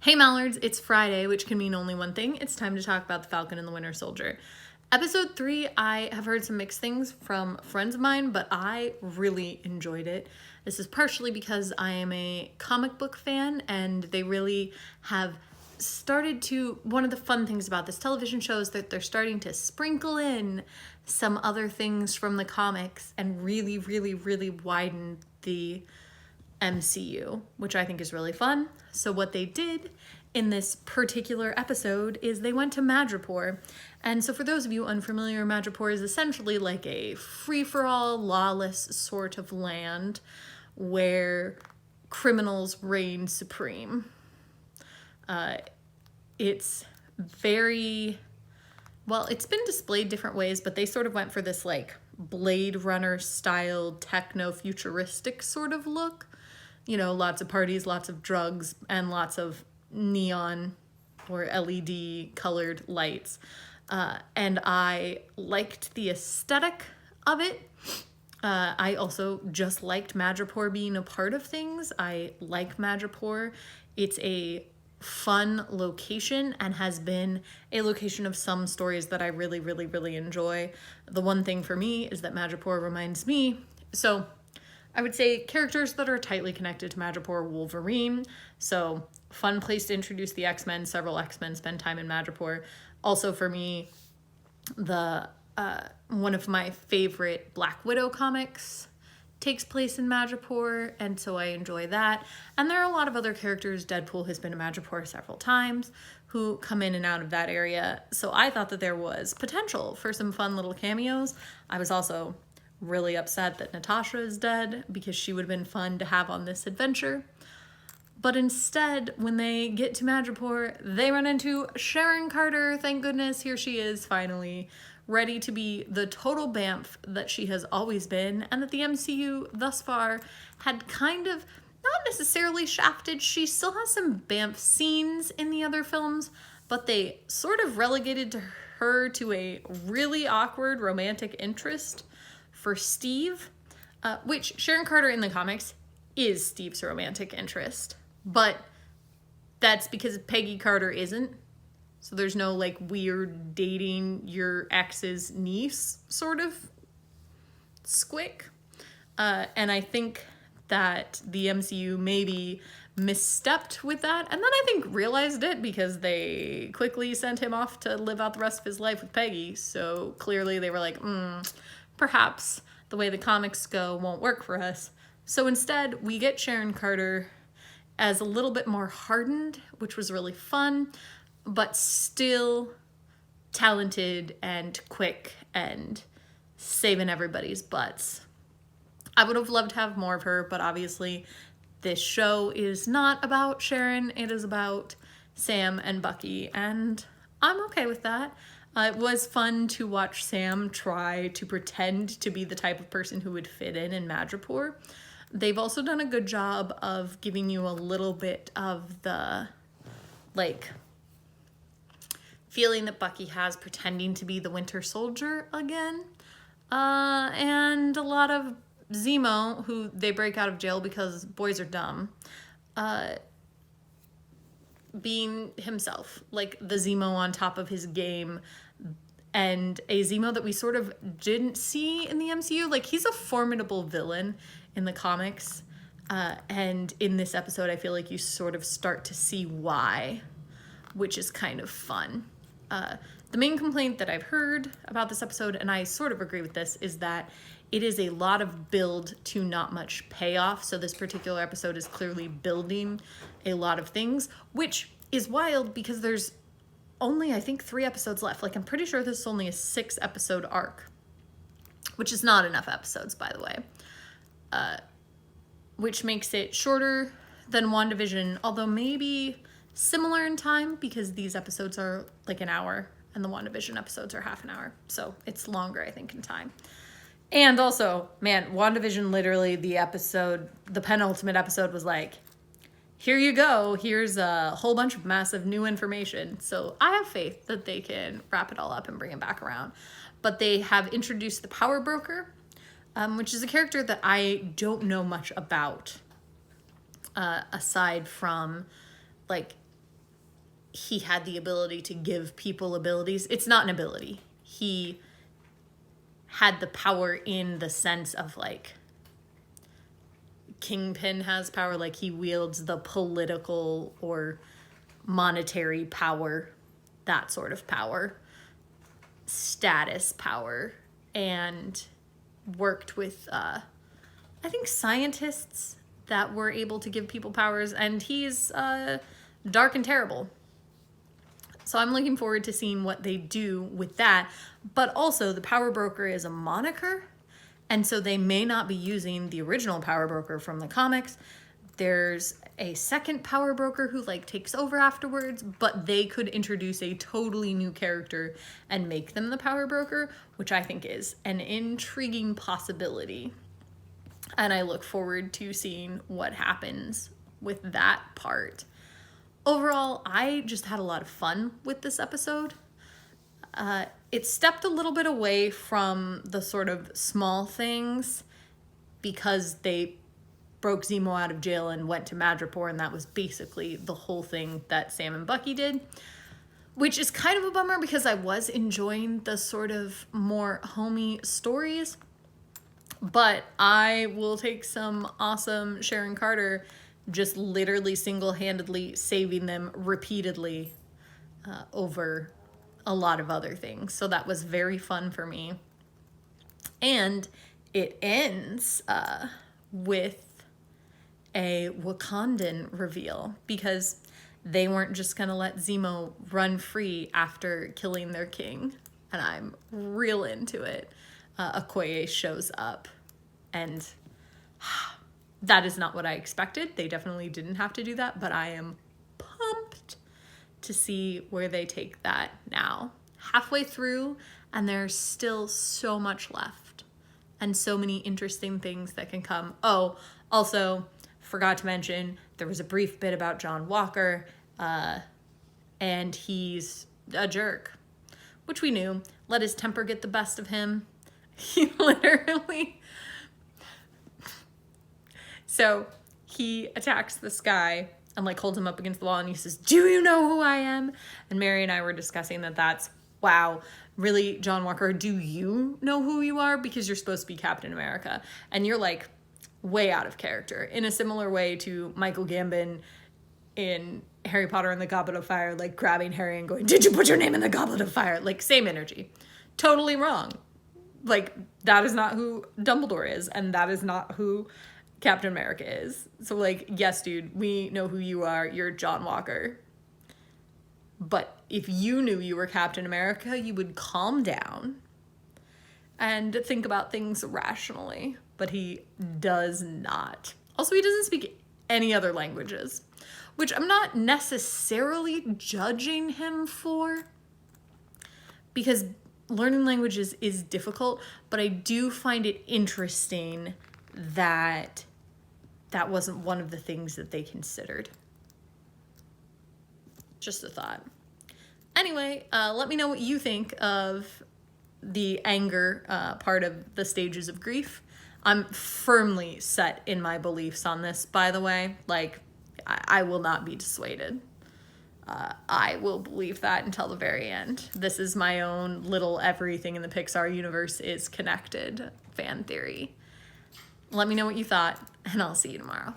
Hey Mallards, it's Friday, which can mean only one thing. It's time to talk about the Falcon and the Winter Soldier. Episode 3, I have heard some mixed things from friends of mine, but I really enjoyed it. This is partially because I am a comic book fan, and they really have started to, one of the fun things about this television show is that they're starting to sprinkle in some other things from the comics and really widen the MCU, which I think is really fun. So what they did in this particular episode is they went to Madripoor. And so for those of you unfamiliar, Madripoor is essentially like a free-for-all, lawless sort of land where criminals reign supreme. It's very, well, it's been displayed different ways, but they sort of went for this like Blade Runner style techno-futuristic sort of look. You know, lots of parties, lots of drugs, and lots of neon or LED colored lights. And I liked the aesthetic of it. I also just liked Madripoor being a part of things. I like Madripoor. It's a fun location and has been a location of some stories that I really enjoy. The one thing for me is that Madripoor reminds me, so I would say characters that are tightly connected to Madripoor: Wolverine. So fun place to introduce the X-Men. Several X-Men spend time in Madripoor. Also for me, the one of my favorite Black Widow comics takes place in Madripoor, and so I enjoy that. And there are a lot of other characters. Deadpool has been to Madripoor several times who come in and out of that area. So I thought that there was potential for some fun little cameos. I was also really upset that Natasha is dead because she would have been fun to have on this adventure. But instead, when they get to Madripoor, they run into Sharon Carter. Thank goodness, here she is finally, ready to be the total bamf that she has always been, and that the MCU thus far had kind of not necessarily shafted. She still has some bamf scenes in the other films, but they sort of relegated her to a really awkward romantic interest for Steve, which Sharon Carter in the comics is Steve's romantic interest, but that's because Peggy Carter isn't. So there's no like weird dating your ex's niece sort of squick. And I think that the MCU maybe misstepped with that, and then I think realized it because they quickly sent him off to live out the rest of his life with Peggy. So clearly they were like, perhaps the way the comics go won't work for us. So instead, we get Sharon Carter as a little bit more hardened, which was really fun, but still talented and quick and saving everybody's butts. I would have loved to have more of her, but obviously this show is not about Sharon. It is about Sam and Bucky, and I'm okay with that. It was fun to watch Sam try to pretend to be the type of person who would fit in Madripoor. They've also done a good job of giving you a little bit of the, like, feeling that Bucky has pretending to be the Winter Soldier again. And a lot of Zemo, who they break out of jail because boys are dumb, being himself, like the Zemo on top of his game, and a Zemo that we sort of didn't see in the MCU. Like, he's a formidable villain in the comics, and in this episode I feel like you sort of start to see why, which is kind of fun. The main complaint that I've heard about this episode, and I sort of agree with this, is that it is a lot of build to not much payoff. So this particular episode is clearly building a lot of things, which is wild because there's only, I think, 3 episodes left. Like, I'm pretty sure this is only a 6-episode arc, which is not enough episodes, by the way, which makes it shorter than WandaVision, although maybe similar in time because these episodes are like an hour and the WandaVision episodes are half an hour. So it's longer, I think, in time. And also, man, WandaVision, literally the penultimate episode was like, here you go, here's a whole bunch of massive new information. So I have faith that they can wrap it all up and bring it back around. But they have introduced the Power Broker, which is a character that I don't know much about, aside from, like, he had the ability to give people abilities. It's not an ability. He had the power in the sense of like Kingpin has power, like he wields the political or monetary power, that sort of power, status power, and worked with, I think, scientists that were able to give people powers, and he's dark and terrible. So I'm looking forward to seeing what they do with that. But also, the Power Broker is a moniker, and so they may not be using the original Power Broker from the comics. There's a second Power Broker who like takes over afterwards, but they could introduce a totally new character and make them the Power Broker, which I think is an intriguing possibility. And I look forward to seeing what happens with that part. Overall, I just had a lot of fun with this episode. It stepped a little bit away from the sort of small things because they broke Zemo out of jail and went to Madripoor, and that was basically the whole thing that Sam and Bucky did, which is kind of a bummer because I was enjoying the sort of more homey stories. But I will take some awesome Sharon Carter just literally single-handedly saving them repeatedly over a lot of other things. So that was very fun for me. And it ends with a Wakandan reveal because they weren't just going to let Zemo run free after killing their king. And I'm real into it. Okoye shows up, and that is not what I expected. They definitely didn't have to do that, but I am pumped to see where they take that now. Halfway through, and there's still so much left and so many interesting things that can come. Oh, also, forgot to mention, there was a brief bit about John Walker, and he's a jerk, which we knew. Let his temper get the best of him. He literally... So he attacks this guy and like holds him up against the wall and he says, "Do you know who I am?" And Mary and I were discussing that's, wow, really, John Walker, do you know who you are? Because you're supposed to be Captain America. And you're like way out of character in a similar way to Michael Gambon in Harry Potter and the Goblet of Fire, like grabbing Harry and going, "Did you put your name in the Goblet of Fire?" Like same energy. Totally wrong. Like that is not who Dumbledore is, and that is not who Captain America is. So like, yes, dude, we know who you are. You're John Walker. But if you knew you were Captain America, you would calm down and think about things rationally. But he does not. Also, he doesn't speak any other languages, which I'm not necessarily judging him for, because learning languages is difficult, but I do find it interesting that that wasn't one of the things that they considered. Just a thought. Anyway, let me know what you think of the anger part of the stages of grief. I'm firmly set in my beliefs on this, by the way. Like, I will not be dissuaded. I will believe that until the very end. This is my own little everything in the Pixar universe is connected fan theory. Let me know what you thought, and I'll see you tomorrow.